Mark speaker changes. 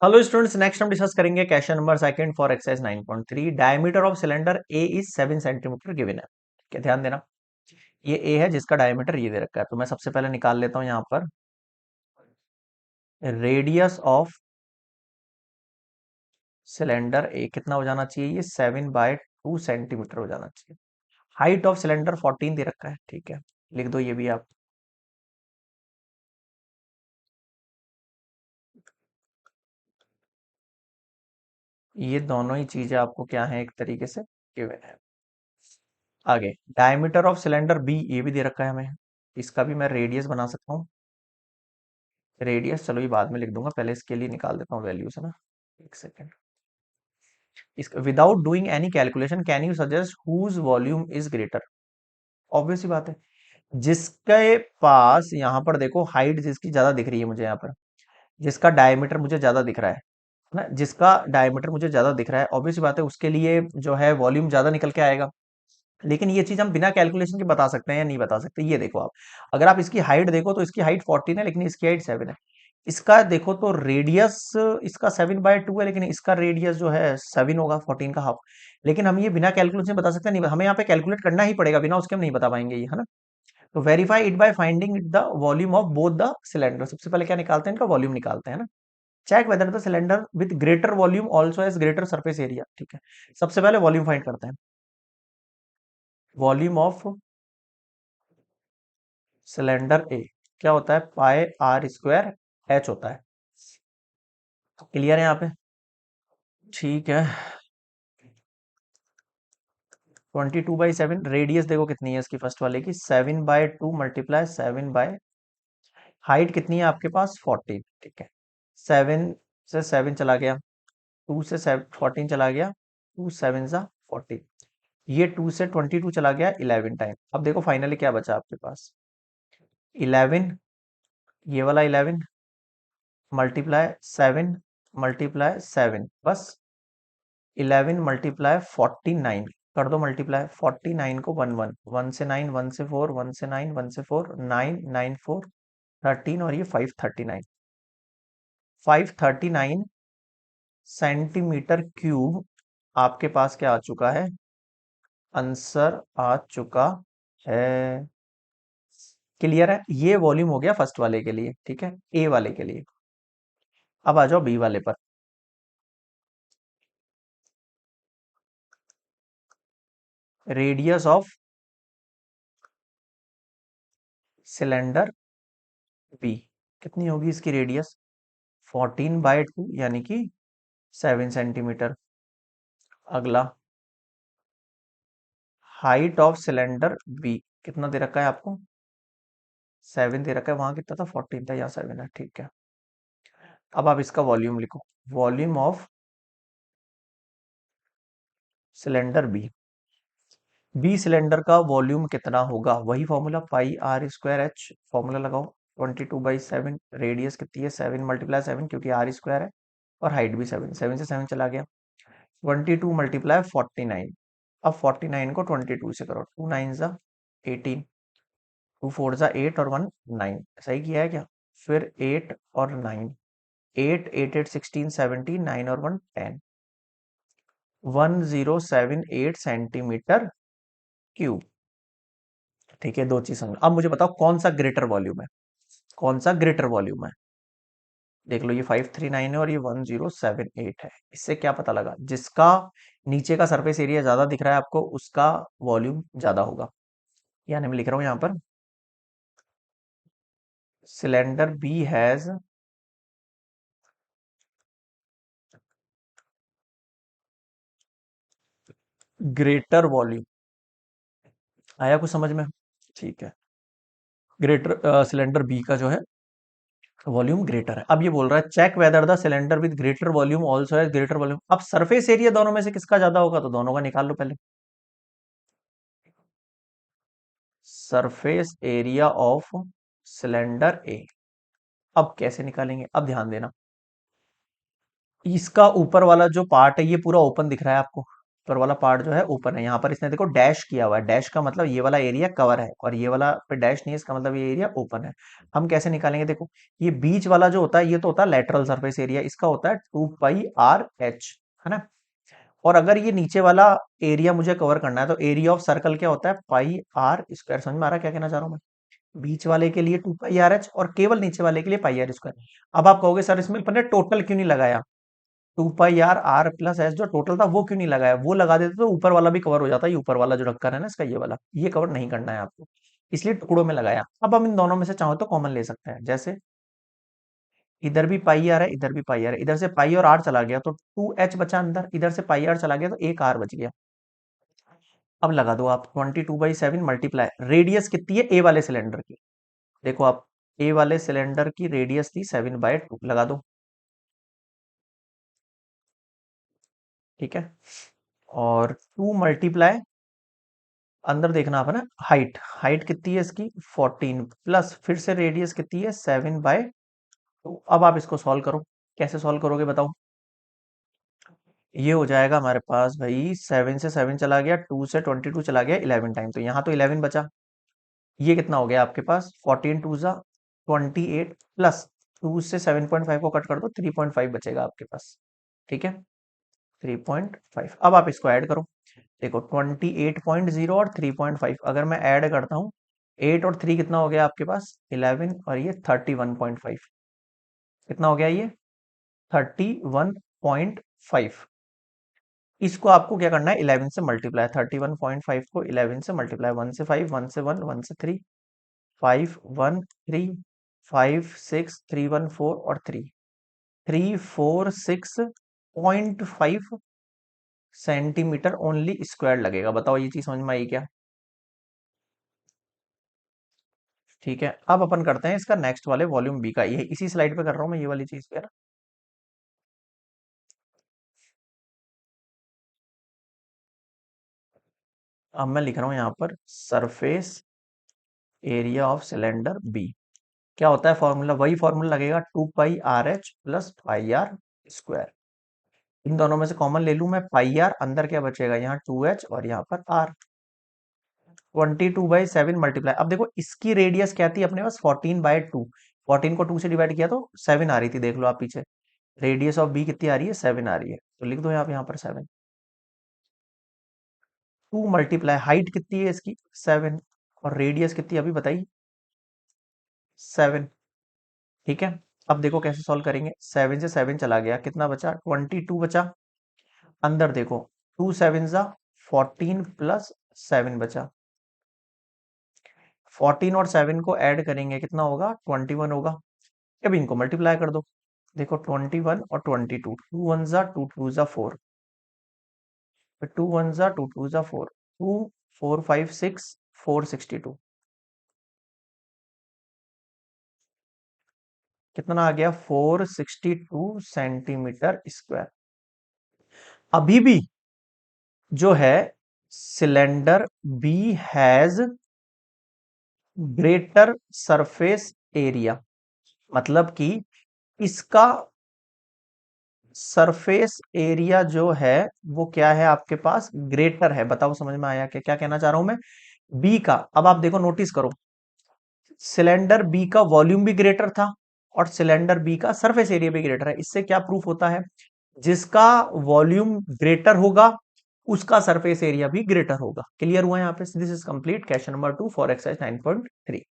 Speaker 1: Hello students, next हम discuss करेंगे question number second for exercise 9.3। Diameter of cylinder A is 7 centimetre given है। क्या ध्यान देना, ये ए है जिसका डायमीटर ये दे रखा है। तो मैं सबसे पहले निकाल लेता हूं यहां पर रेडियस ऑफ सिलेंडर ए कितना हो जाना चाहिए, ये 7/2 सेंटीमीटर हो जाना चाहिए। हाइट ऑफ सिलेंडर 14 दे रखा है, ठीक है, लिख दो ये भी आप। ये दोनों ही चीजें आपको क्या है, एक तरीके से गिवन है। आगे डायमीटर ऑफ सिलेंडर बी, ये भी दे रखा है हमें, इसका भी मैं रेडियस बना सकता हूँ। रेडियस चलो ये बाद में लिख दूंगा, पहले इसके लिए निकाल देता हूँ वैल्यूज, है ना। एक सेकेंड। इसका without doing any calculation can you suggest whose volume is greater. Obvious सी बात है, जिसके पास यहाँ पर देखो हाइट जिसकी ज्यादा दिख रही है मुझे यहाँ पर, जिसका डायमीटर मुझे ज्यादा दिख रहा है ना, जिसका डायमीटर मुझे ज्यादा दिख रहा है, ऑब्वियस सी बात है उसके लिए जो है वॉल्यूम ज्यादा निकल के आएगा। लेकिन ये चीज हम बिना कैलकुलेशन के बता सकते हैं या नहीं बता सकते, ये देखो आप। अगर आप इसकी हाइट देखो तो इसकी हाइट 14 है, लेकिन इसकी हाइट 7 है। इसका देखो तो रेडियस इसका 7/2 है, लेकिन इसका रेडियस जो है 7 होगा, 14 का हाफ। लेकिन हम ये बिना कैलकुलेशन बता सकते नहीं, हमें यहाँ पे कैलकुलेट करना ही पड़ेगा, बिना उसके हम नहीं बता पाएंगे ये, है ना। तो verify it by finding the volume of both the cylinder. सबसे पहले क्या निकालते हैं, इनका वॉल्यूम निकालते हैं ना। Check whether the cylinder with greater volume also has greater surface area, ठीक है। सबसे पहले वॉल्यूम फाइंड करते हैं। वॉल्यूम ऑफ सिलेंडर ए क्या होता है, पाई आर स्क्वायर एच होता है। क्लियर है यहाँ पे, ठीक है। 22/7 रेडियस देखो कितनी है इसकी, फर्स्ट वाले की 7/2 मल्टीप्लाई 7 बाय, हाइट कितनी है आपके पास 14, ठीक है। 7 से 7 चला गया, 2 से 14 चला गया, 2 7 जा 14, ये 2 से 22 चला गया 11 टाइम। अब देखो फाइनली क्या बचा आपके पास, 11, ये वाला 11 मल्टीप्लाई 7 मल्टीप्लाई 7, बस 11 मल्टीप्लाई 49 कर दो, मल्टीप्लाई 49 को 1 1 वन से 4, 1 से 9, 1 से 4, 9 9 4 13, और ये 539 सेंटीमीटर क्यूब आपके पास क्या आ चुका है, आंसर आ चुका है। क्लियर है, ये वॉल्यूम हो गया फर्स्ट वाले के लिए, ठीक है, ए वाले के लिए। अब आ जाओ बी वाले पर। रेडियस ऑफ सिलेंडर बी कितनी होगी इसकी रेडियस, 14/2 यानी कि 7 सेंटीमीटर। अगला हाइट ऑफ सिलेंडर बी कितना दे रखा है आपको, 7 दे रखा है, वहां कितना था 14 था, यहाँ 7 है, ठीक है। अब आप इसका वॉल्यूम लिखो, volume of cylinder B. B cylinder का वॉल्यूम कितना होगा, वही formula pi are square h, formula लगाओ। 22/7 रेडियस कितनी है, 7 मल्टीप्लाई 7, क्योंकि आर स्क्वायर है, और हाइट भी 7, 7 से 7 चला गया। 22 मल्टीप्लाई 49, अब 49 को 22 से करो, 2 9 जा 18, 2 4 जा 8 और 1 9, सही किया है क्या। फिर 8 और 9, 8 8 8 16 17, 9 और 1 10, 1078 सेंटीमीटर क्यूब, ठीक है। दो चीज समझ, अब मुझे बताओ कौन सा ग्रेटर वॉल्यूम है, कौन सा ग्रेटर वॉल्यूम है। देख लो, ये 539 है और ये 1078 है। इससे क्या पता लगा, जिसका नीचे का सरफेस एरिया ज्यादा दिख रहा है आपको, उसका वॉल्यूम ज्यादा होगा। यानी मैं लिख रहा हूं यहां पर, cylinder B has greater volume. आया कुछ समझ में, ठीक है। ग्रेटर सिलेंडर बी का जो है वॉल्यूम ग्रेटर है। अब ये बोल रहा है check whether the cylinder with greater volume also has greater volume. अब सरफेस एरिया दोनों में से किसका ज्यादा होगा, तो दोनों का निकाल लो पहले। सरफेस एरिया ऑफ सिलेंडर ए, अब कैसे निकालेंगे, अब ध्यान देना। इसका ऊपर वाला जो पार्ट है ये पूरा ओपन दिख रहा है आपको, ऊपर वाला पार्ट जो है ओपन है। यहाँ पर इसने देखो डैश किया हुआ है, डैश का मतलब ये वाला एरिया कवर है, और ये वाला पे डैश नहीं है, इसका मतलब ये एरिया ओपन है। हम कैसे निकालेंगे, देखो ये बीच वाला जो होता है ये तो होता है लेटरल सरफेस एरिया, इसका होता है 2 पाई आर एच, है ना। और अगर ये नीचे वाला एरिया मुझे कवर करना है तो एरिया ऑफ सर्कल क्या होता है, पाई आर स्क्वायर। समझ में आ रहा है क्या कहना चाह रहा हूँ मैं? बीच वाले के लिए 2 पाई आर एच और केवल नीचे वाले के लिए पाई आर स्क्वायर। अब आप कहोगे सर इसमें अपने टोटल क्यों नहीं लगाया, 2 पाई आर प्लस एच जो टोटल था वो क्यों नहीं लगाया, वो लगा देते तो ऊपर वाला भी कवर हो जाता। ये ऊपर वाला जो ढक्कन है ना इसका, ये वाला ये कवर नहीं करना है आपको, इसलिए टुकड़ों में लगाया। अब हम इन दोनों में से चाहो तो कॉमन ले सकते हैं, जैसे इधर भी पाई आर है, इधर भी पाई आर है, इधर से पाई और आर चला गया तो 2 एच बचा अंदर, इधर से पाई आर चला गया तो एक आर बच गया। अब लगा दो आप 22/7 मल्टीप्लाई रेडियस कितनी है ए वाले सिलेंडर की, देखो आप ए वाले सिलेंडर की रेडियस थी 7/2, लगा दो। ठीक है, और 2 मल्टीप्लाई अंदर देखना आप है ना, हाइट हाइट कितनी है इसकी 14 प्लस फिर से रेडियस कितनी है 7/2। अब आप इसको सॉल्व करो, कैसे सॉल्व करोगे बताओ। ये हो जाएगा हमारे पास भाई, 7 से 7 चला गया, 2 से 22 चला गया 11 टाइम, तो यहाँ तो 11 बचा। ये कितना हो गया आपके पास, 14 2 जा 28 प्लस 2 से 7.5 को कट कर दो, 3.5 बचेगा आपके पास। ठीक है, 3.5। अब आप इसको ऐड करो, देखो 28.0 और 3.5 अगर मैं ऐड करता हूँ, 8 और 3 कितना हो गया आपके पास 11, और ये 31.5, कितना हो गया ये 31.5। इसको आपको क्या करना है 11 से मल्टीप्लाई, 31.5 को 11 से मल्टीप्लाई, 1 से 5, 1 से 1, 1 से 3, 5 1 3 5 6 3 1 4 और 3 3 4 6.5 सेंटीमीटर ओनली स्क्वायर लगेगा। बताओ ये चीज समझ में आई क्या? ठीक है, अब अपन करते हैं इसका नेक्स्ट वाले वॉल्यूम बी का, ये इसी स्लाइड पे कर रहा हूँ मैं ये वाली चीज पे ना। अब मैं लिख रहा हूँ यहाँ पर surface area of cylinder B. क्या होता है फॉर्मूला, वही फॉर्मूला लगेगा 2 pi R H plus pi are square. इन दोनों में से कॉमन ले लूं मैं, पाई आर अंदर क्या बचेगा, यहाँ 2 एच और यहाँ पर आर। 22/7 मल्टीप्लाई, अब देखो इसकी रेडियस क्या थी अपने पास 14/2, 14 को 2 से डिवाइड किया तो 7 आ रही थी, देख लो आप पीछे। रेडियस ऑफ बी कितनी आ रही है 7 आ रही है, तो लिख दो आप यहाँ पर 7। 2 मल्टीप्लाई हाइट कितनी है इसकी 7, और रेडियस कितनी अभी बताइए 7। ठीक है, अब देखो कैसे सॉल्व करेंगे, 7 से 7 चला गया, कितना बचा 22 बचा। अंदर देखो 2 7 जा 14 प्लस 7 बचा, 14 और 7 को ऐड करेंगे कितना होगा 21 होगा। अब इनको मल्टीप्लाई कर दो, देखो 21 और 22, 2 1 जा 2 2 जा 4, 2 1 जा 2 2 जा 4, 2 4 5 6 462, कितना आ गया 462 सेंटीमीटर स्क्वायर। अभी भी जो है cylinder B has greater surface area, मतलब कि इसका सरफेस एरिया जो है वो क्या है आपके पास ग्रेटर है। बताओ समझ में आया क्या, क्या कहना चाह रहा हूं मैं, बी का। अब आप देखो नोटिस करो, सिलेंडर बी का वॉल्यूम भी ग्रेटर था और सिलेंडर बी का सरफेस एरिया भी ग्रेटर है। इससे क्या प्रूफ होता है, जिसका वॉल्यूम ग्रेटर होगा उसका सरफेस एरिया भी ग्रेटर होगा। क्लियर हुआ यहाँ पे, this is complete question number 2 for exercise 9.3।